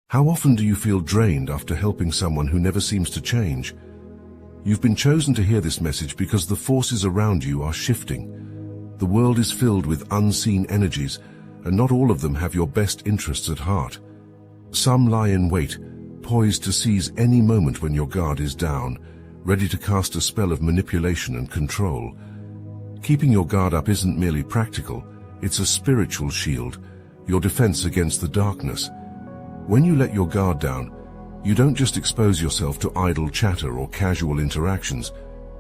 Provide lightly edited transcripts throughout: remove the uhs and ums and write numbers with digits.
How often do you feel drained after helping someone who never seems to change? You've been chosen to hear this message because the forces around you are shifting. The world is filled with unseen energies, and not all of them have your best interests at heart. Some lie in wait, poised to seize any moment when your guard is down, ready to cast a spell of manipulation and control. Keeping your guard up isn't merely practical, it's a spiritual shield, your defense against the darkness. When you let your guard down, you don't just expose yourself to idle chatter or casual interactions,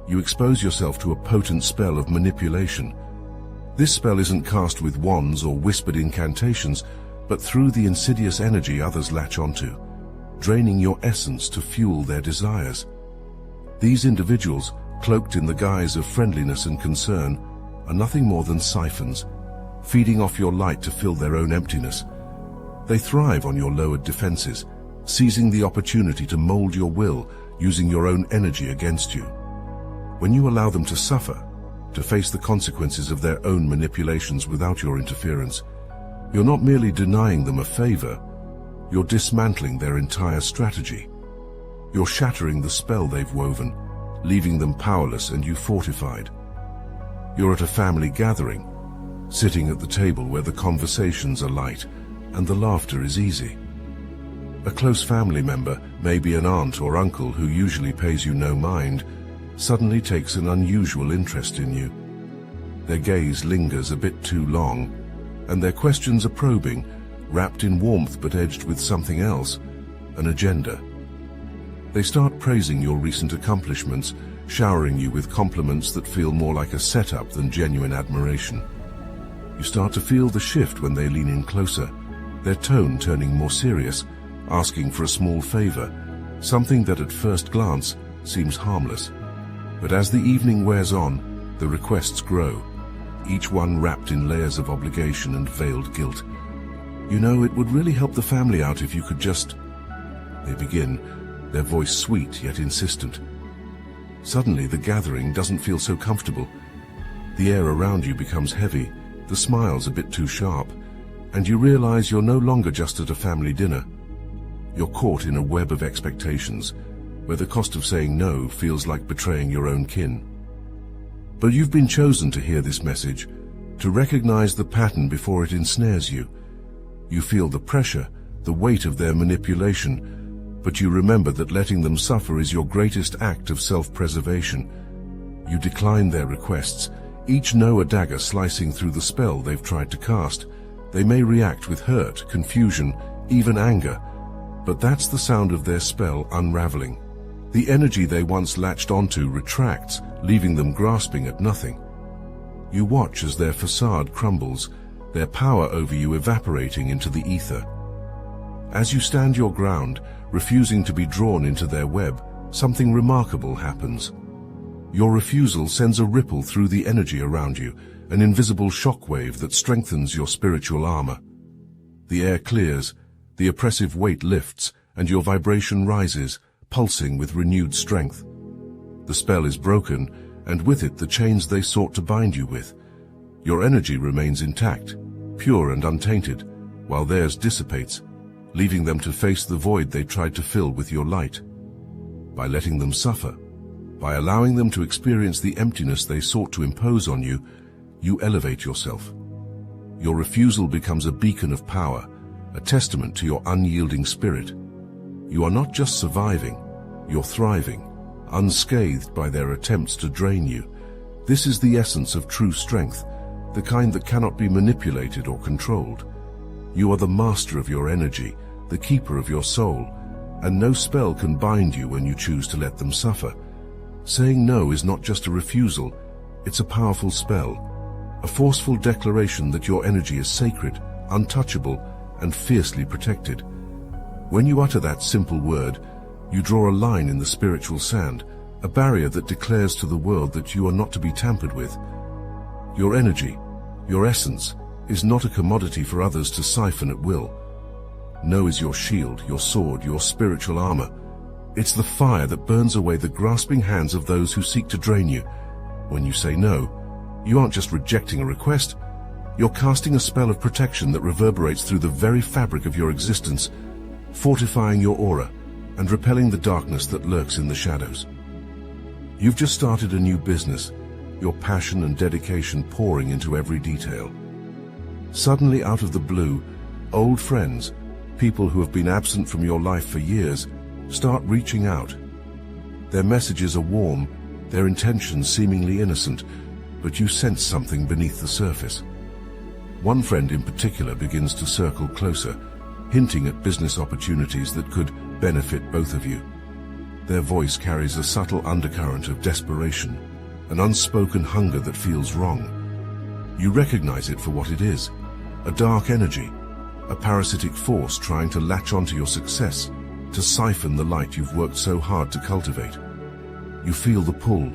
you expose yourself to a potent spell of manipulation. This spell isn't cast with wands or whispered incantations, but through the insidious energy others latch onto, draining your essence to fuel their desires. These individuals, cloaked in the guise of friendliness and concern, are nothing more than siphons, feeding off your light to fill their own emptiness. They thrive on your lowered defenses, seizing the opportunity to mold your will, using your own energy against you. When you allow them to suffer, to face the consequences of their own manipulations without your interference, you're not merely denying them a favor, you're dismantling their entire strategy. You're shattering the spell they've woven, leaving them powerless and you fortified. You're at a family gathering, sitting at the table where the conversations are light and the laughter is easy. A close family member, maybe an aunt or uncle who usually pays you no mind, suddenly takes an unusual interest in you. Their gaze lingers a bit too long, and their questions are probing, wrapped in warmth but edged with something else, an agenda. They start praising your recent accomplishments, showering you with compliments that feel more like a setup than genuine admiration. You start to feel the shift when they lean in closer, their tone turning more serious, asking for a small favor, something that at first glance seems harmless. But as the evening wears on, the requests grow, each one wrapped in layers of obligation and veiled guilt. You know, it would really help the family out if you could just... They begin, their voice sweet yet insistent. Suddenly, the gathering doesn't feel so comfortable. The air around you becomes heavy, the smiles a bit too sharp, and you realize you're no longer just at a family dinner. You're caught in a web of expectations, where the cost of saying no feels like betraying your own kin. But you've been chosen to hear this message, to recognize the pattern before it ensnares you. You feel the pressure, the weight of their manipulation, but you remember that letting them suffer is your greatest act of self-preservation. You decline their requests, each no a dagger slicing through the spell they've tried to cast. They may react with hurt, confusion, even anger, but that's the sound of their spell unraveling. The energy they once latched onto retracts, leaving them grasping at nothing. You watch as their facade crumbles, their power over you evaporating into the ether. As you stand your ground, refusing to be drawn into their web, something remarkable happens. Your refusal sends a ripple through the energy around you, an invisible shockwave that strengthens your spiritual armor. The air clears, the oppressive weight lifts, and your vibration rises, pulsing with renewed strength. The spell is broken, and with it the chains they sought to bind you with. Your energy remains intact, pure and untainted, while theirs dissipates, leaving them to face the void they tried to fill with your light. By letting them suffer, by allowing them to experience the emptiness they sought to impose on you, you elevate yourself. Your refusal becomes a beacon of power, a testament to your unyielding spirit. You are not just surviving, you're thriving, unscathed by their attempts to drain you. This is the essence of true strength, the kind that cannot be manipulated or controlled. You are the master of your energy, the keeper of your soul, and no spell can bind you when you choose to let them suffer. Saying no is not just a refusal, it's a powerful spell, a forceful declaration that your energy is sacred, untouchable, and fiercely protected. When you utter that simple word, you draw a line in the spiritual sand, a barrier that declares to the world that you are not to be tampered with. Your energy, your essence, is not a commodity for others to siphon at will. No is your shield, your sword, your spiritual armor. It's the fire that burns away the grasping hands of those who seek to drain you. When you say no, you aren't just rejecting a request, you're casting a spell of protection that reverberates through the very fabric of your existence, fortifying your aura and repelling the darkness that lurks in the shadows. You've just started a new business, your passion and dedication pouring into every detail. Suddenly, out of the blue, old friends, people who have been absent from your life for years, start reaching out. Their messages are warm, their intentions seemingly innocent, but you sense something beneath the surface. One friend in particular begins to circle closer, hinting at business opportunities that could benefit both of you. Their voice carries a subtle undercurrent of desperation, an unspoken hunger that feels wrong. You recognize it for what it is, a dark energy, a parasitic force trying to latch onto your success, to siphon the light you've worked so hard to cultivate. You feel the pull,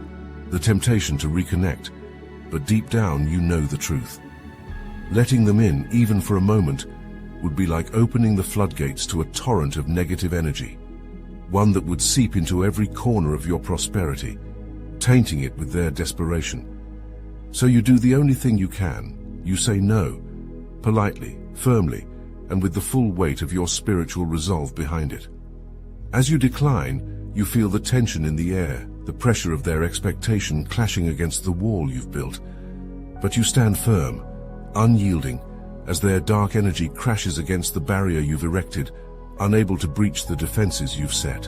the temptation to reconnect, but deep down you know the truth. Letting them in, even for a moment, would be like opening the floodgates to a torrent of negative energy, one that would seep into every corner of your prosperity, tainting it with their desperation. So you do the only thing you can. You say no, politely, firmly, and with the full weight of your spiritual resolve behind it. As you decline, you feel the tension in the air, the pressure of their expectation clashing against the wall you've built. But you stand firm, unyielding, as their dark energy crashes against the barrier you've erected, unable to breach the defenses you've set.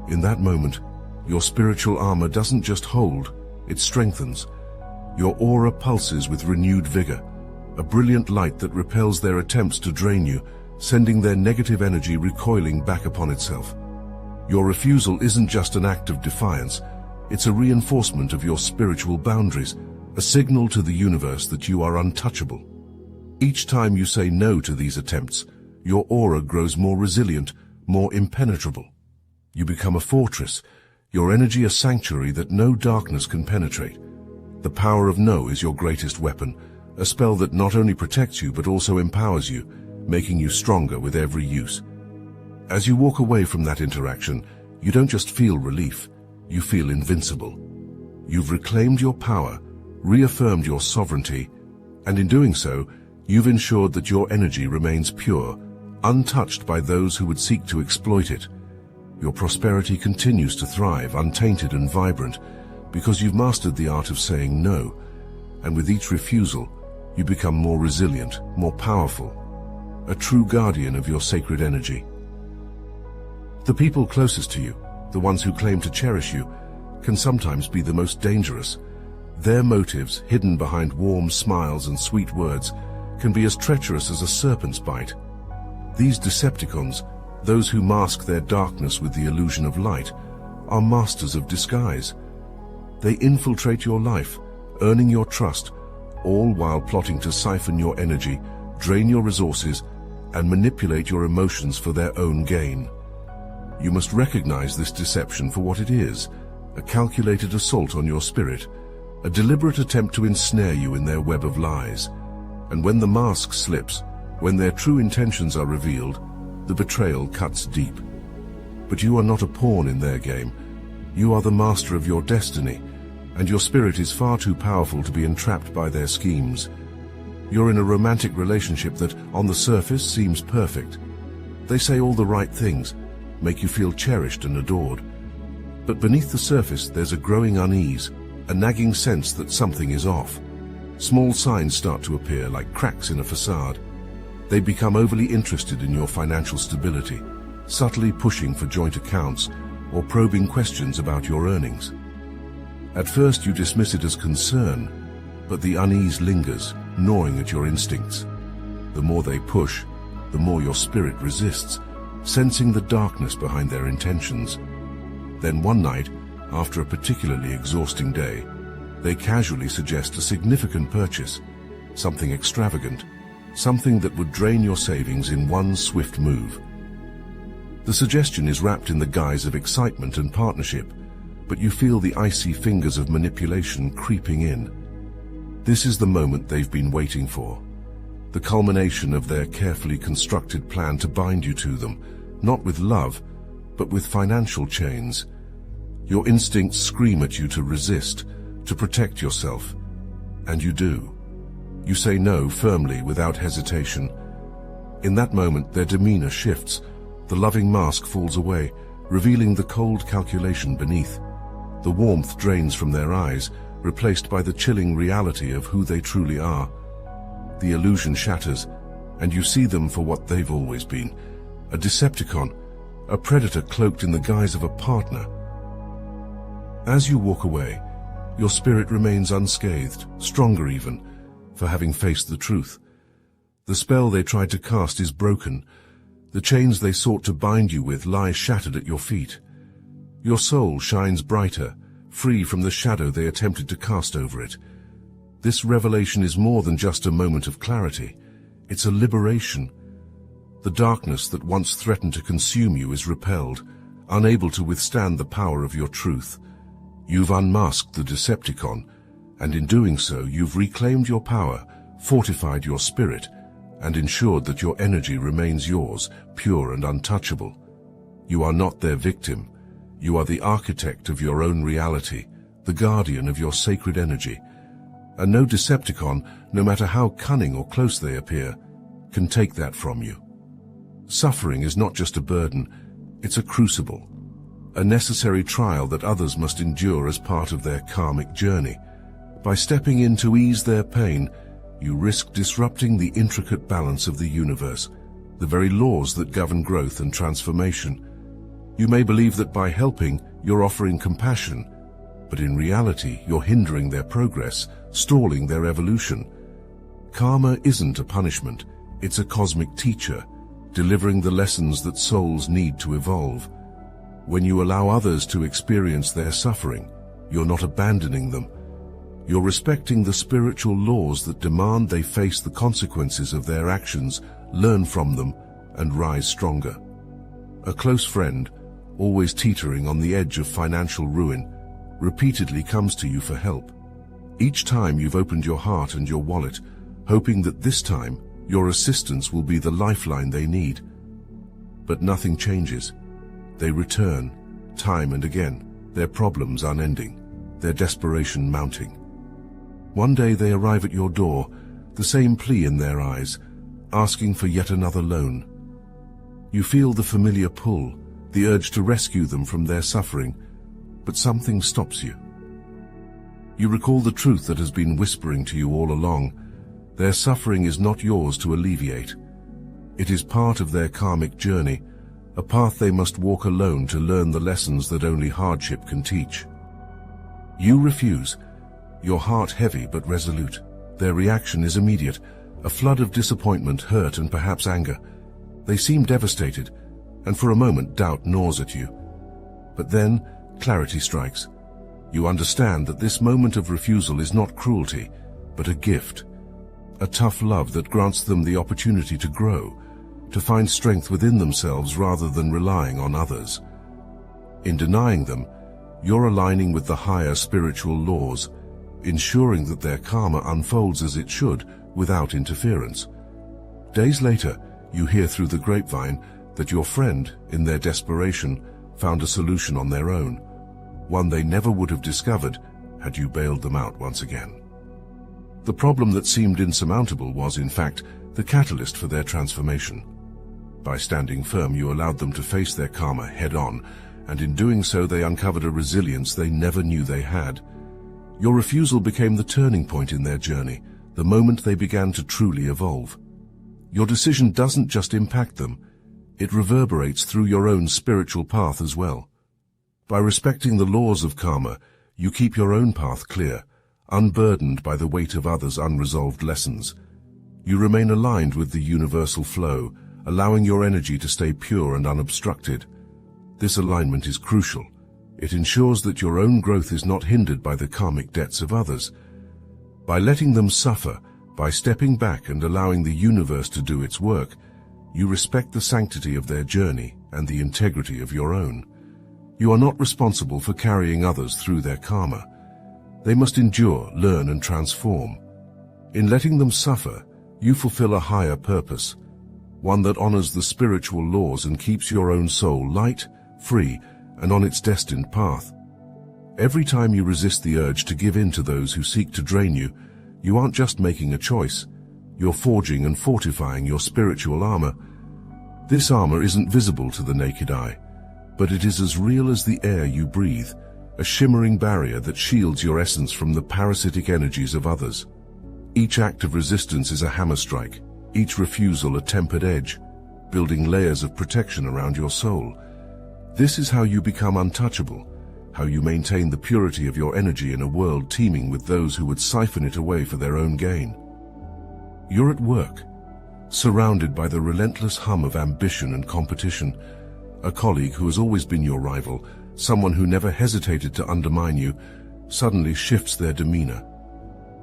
In that moment, your spiritual armor doesn't just hold, it strengthens. Your aura pulses with renewed vigor, a brilliant light that repels their attempts to drain you, sending their negative energy recoiling back upon itself. Your refusal isn't just an act of defiance, it's a reinforcement of your spiritual boundaries, a signal to the universe that you are untouchable. Each time you say no to these attempts, your aura grows more resilient, more impenetrable. You become a fortress, your energy a sanctuary that no darkness can penetrate. The power of no is your greatest weapon, a spell that not only protects you but also empowers you, making you stronger with every use. As you walk away from that interaction, you don't just feel relief, you feel invincible. You've reclaimed your power, reaffirmed your sovereignty, and in doing so, you've ensured that your energy remains pure, untouched by those who would seek to exploit it. Your prosperity continues to thrive, untainted and vibrant, because you've mastered the art of saying no, and with each refusal, you become more resilient, more powerful, a true guardian of your sacred energy. The people closest to you, the ones who claim to cherish you, can sometimes be the most dangerous. Their motives, hidden behind warm smiles and sweet words, can be as treacherous as a serpent's bite. These Decepticons, those who mask their darkness with the illusion of light, are masters of disguise. They infiltrate your life, earning your trust, all while plotting to siphon your energy, drain your resources, and manipulate your emotions for their own gain. You must recognize this deception for what it is, a calculated assault on your spirit, a deliberate attempt to ensnare you in their web of lies. And when the mask slips, when their true intentions are revealed, the betrayal cuts deep. But you are not a pawn in their game. You are the master of your destiny, and your spirit is far too powerful to be entrapped by their schemes. You're in a romantic relationship that, on the surface, seems perfect. They say all the right things, make you feel cherished and adored. But beneath the surface, there's a growing unease, a nagging sense that something is off. Small signs start to appear like cracks in a facade. They become overly interested in your financial stability, subtly pushing for joint accounts or probing questions about your earnings. At first you dismiss it as concern, but the unease lingers, gnawing at your instincts. The more they push, the more your spirit resists, sensing the darkness behind their intentions. Then one night, after a particularly exhausting day, they casually suggest a significant purchase, something extravagant, something that would drain your savings in one swift move. The suggestion is wrapped in the guise of excitement and partnership, but you feel the icy fingers of manipulation creeping in. This is the moment they've been waiting for, the culmination of their carefully constructed plan to bind you to them, not with love, but with financial chains. Your instincts scream at you to resist, to protect yourself, and you do. You say no firmly, without hesitation. In that moment, their demeanor shifts, The loving mask falls away, revealing the cold calculation beneath. The warmth drains from their eyes, replaced by the chilling reality of who they truly are. The illusion shatters, and you see them for what they've always been: a Decepticon, a predator cloaked in the guise of a partner. As you walk away, your spirit remains unscathed, stronger even, for having faced the truth. The spell they tried to cast is broken. The chains they sought to bind you with lie shattered at your feet. Your soul shines brighter, free from the shadow they attempted to cast over it. This revelation is more than just a moment of clarity. It's a liberation. The darkness that once threatened to consume you is repelled, unable to withstand the power of your truth. You've unmasked the Decepticon, and in doing so you've reclaimed your power, fortified your spirit, and ensured that your energy remains yours, pure and untouchable. You are not their victim. You are the architect of your own reality, the guardian of your sacred energy. And no Decepticon, no matter how cunning or close they appear, can take that from you. Suffering is not just a burden, it's a crucible, a necessary trial that others must endure as part of their karmic journey. By stepping in to ease their pain, you risk disrupting the intricate balance of the universe, the very laws that govern growth and transformation. You may believe that by helping, you're offering compassion, but in reality, you're hindering their progress, stalling their evolution. Karma isn't a punishment, it's a cosmic teacher, delivering the lessons that souls need to evolve. When you allow others to experience their suffering, you're not abandoning them. You're respecting the spiritual laws that demand they face the consequences of their actions, learn from them, and rise stronger. A close friend, always teetering on the edge of financial ruin, repeatedly comes to you for help. Each time you've opened your heart and your wallet, hoping that this time your assistance will be the lifeline they need. But nothing changes. They return, time and again, their problems unending, their desperation mounting. One day they arrive at your door, the same plea in their eyes, asking for yet another loan. You feel the familiar pull, the urge to rescue them from their suffering, but something stops you. You recall the truth that has been whispering to you all along. Their suffering is not yours to alleviate. It is part of their karmic journey, a path they must walk alone to learn the lessons that only hardship can teach. You refuse, your heart heavy but resolute. Their reaction is immediate, a flood of disappointment, hurt, and perhaps anger. They seem devastated, and for a moment doubt gnaws at you. But then, clarity strikes. You understand that this moment of refusal is not cruelty, but a gift. A tough love that grants them the opportunity to grow, to find strength within themselves rather than relying on others. In denying them, you're aligning with the higher spiritual laws, ensuring that their karma unfolds as it should, without interference. Days later, you hear through the grapevine that your friend, in their desperation, found a solution on their own, one they never would have discovered had you bailed them out once again. The problem that seemed insurmountable was, in fact, the catalyst for their transformation. By standing firm, you allowed them to face their karma head-on, and in doing so they uncovered a resilience they never knew they had. Your refusal became the turning point in their journey, the moment they began to truly evolve. Your decision doesn't just impact them, it reverberates through your own spiritual path as well. By respecting the laws of karma, you keep your own path clear, unburdened by the weight of others' unresolved lessons. You remain aligned with the universal flow, allowing your energy to stay pure and unobstructed. This alignment is crucial. It ensures that your own growth is not hindered by the karmic debts of others. By letting them suffer, by stepping back and allowing the universe to do its work, you respect the sanctity of their journey and the integrity of your own. You are not responsible for carrying others through their karma. They must endure, learn, and transform. In letting them suffer, you fulfill a higher purpose, one that honors the spiritual laws and keeps your own soul light, free, and on its destined path. Every time you resist the urge to give in to those who seek to drain you, you aren't just making a choice, you're forging and fortifying your spiritual armor. This armor isn't visible to the naked eye, but it is as real as the air you breathe, a shimmering barrier that shields your essence from the parasitic energies of others. Each act of resistance is a hammer strike, each refusal a tempered edge, building layers of protection around your soul. This is how you become untouchable, how you maintain the purity of your energy in a world teeming with those who would siphon it away for their own gain. You're at work, surrounded by the relentless hum of ambition and competition. A colleague who has always been your rival, someone who never hesitated to undermine you, suddenly shifts their demeanor.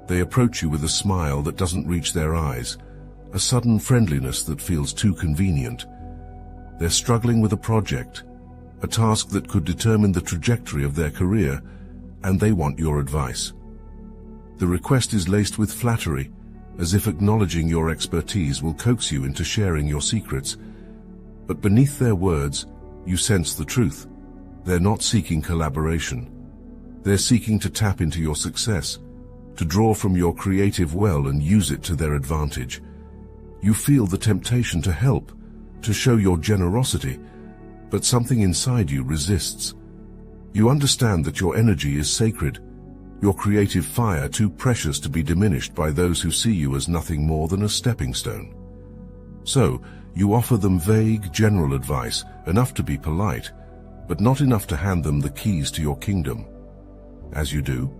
They approach you with a smile that doesn't reach their eyes, a sudden friendliness that feels too convenient. They're struggling with a project, a task that could determine the trajectory of their career, and they want your advice. The request is laced with flattery, as if acknowledging your expertise will coax you into sharing your secrets. But beneath their words, you sense the truth. They're not seeking collaboration. They're seeking to tap into your success, to draw from your creative well and use it to their advantage. You feel the temptation to help, to show your generosity, but something inside you resists. You understand that your energy is sacred, your creative fire too precious to be diminished by those who see you as nothing more than a stepping stone. So, you offer them vague, general advice, enough to be polite, but not enough to hand them the keys to your kingdom. As you do,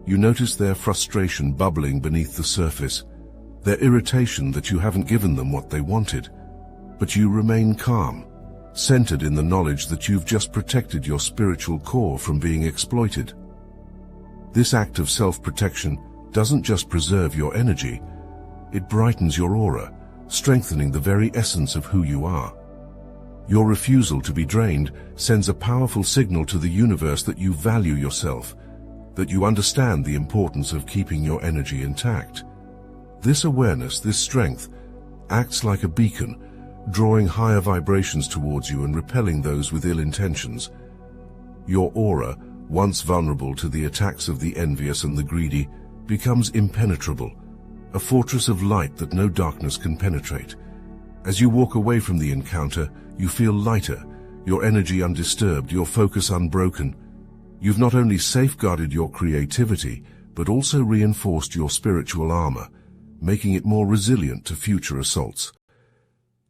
you notice their frustration bubbling beneath the surface, their irritation that you haven't given them what they wanted. But you remain calm, centered in the knowledge that you've just protected your spiritual core from being exploited. This act of self-protection doesn't just preserve your energy, it brightens your aura, strengthening the very essence of who you are. Your refusal to be drained sends a powerful signal to the universe that you value yourself, that you understand the importance of keeping your energy intact. This awareness, this strength, acts like a beacon, drawing higher vibrations towards you and repelling those with ill intentions. Your aura, once vulnerable to the attacks of the envious and the greedy, becomes impenetrable, a fortress of light that no darkness can penetrate. As you walk away from the encounter, you feel lighter, your energy undisturbed, your focus unbroken. You've not only safeguarded your creativity, but also reinforced your spiritual armor, making it more resilient to future assaults.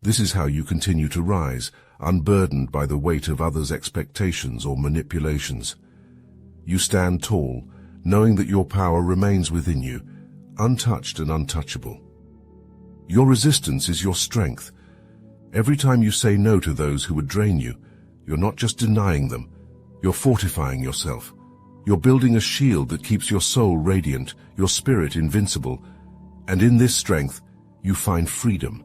This is how you continue to rise, unburdened by the weight of others' expectations or manipulations. You stand tall, knowing that your power remains within you, untouched and untouchable. Your resistance is your strength. Every time you say no to those who would drain you, you're not just denying them, you're fortifying yourself. You're building a shield that keeps your soul radiant, your spirit invincible, and in this strength, you find freedom.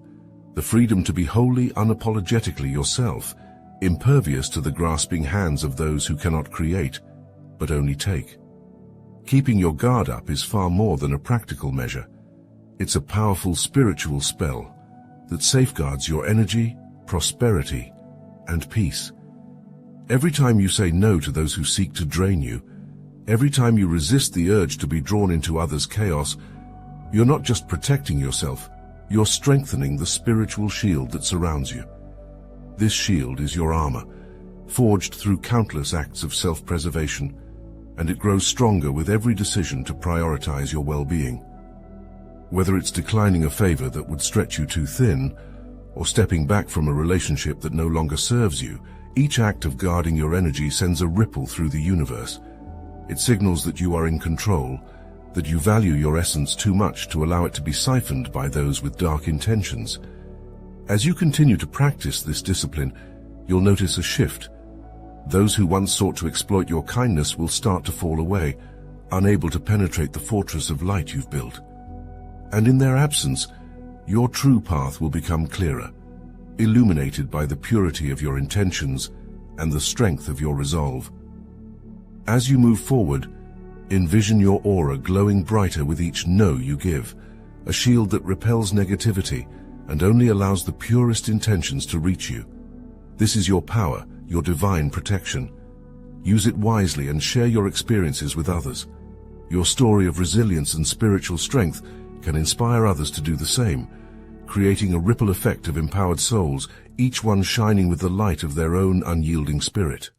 The freedom to be wholly, unapologetically yourself, impervious to the grasping hands of those who cannot create, but only take. Keeping your guard up is far more than a practical measure. It's a powerful spiritual spell that safeguards your energy, prosperity, and peace. Every time you say no to those who seek to drain you, every time you resist the urge to be drawn into others' chaos, you're not just protecting yourself, you're strengthening the spiritual shield that surrounds you. This shield is your armor, forged through countless acts of self-preservation, and it grows stronger with every decision to prioritize your well-being. Whether it's declining a favor that would stretch you too thin, or stepping back from a relationship that no longer serves you, each act of guarding your energy sends a ripple through the universe. It signals that you are in control, that you value your essence too much to allow it to be siphoned by those with dark intentions. As you continue to practice this discipline, you'll notice a shift. Those who once sought to exploit your kindness will start to fall away, unable to penetrate the fortress of light you've built. And in their absence, your true path will become clearer, illuminated by the purity of your intentions and the strength of your resolve. As you move forward, envision your aura glowing brighter with each no you give, a shield that repels negativity and only allows the purest intentions to reach you. This is your power, your divine protection. Use it wisely and share your experiences with others. Your story of resilience and spiritual strength can inspire others to do the same, creating a ripple effect of empowered souls, each one shining with the light of their own unyielding spirit.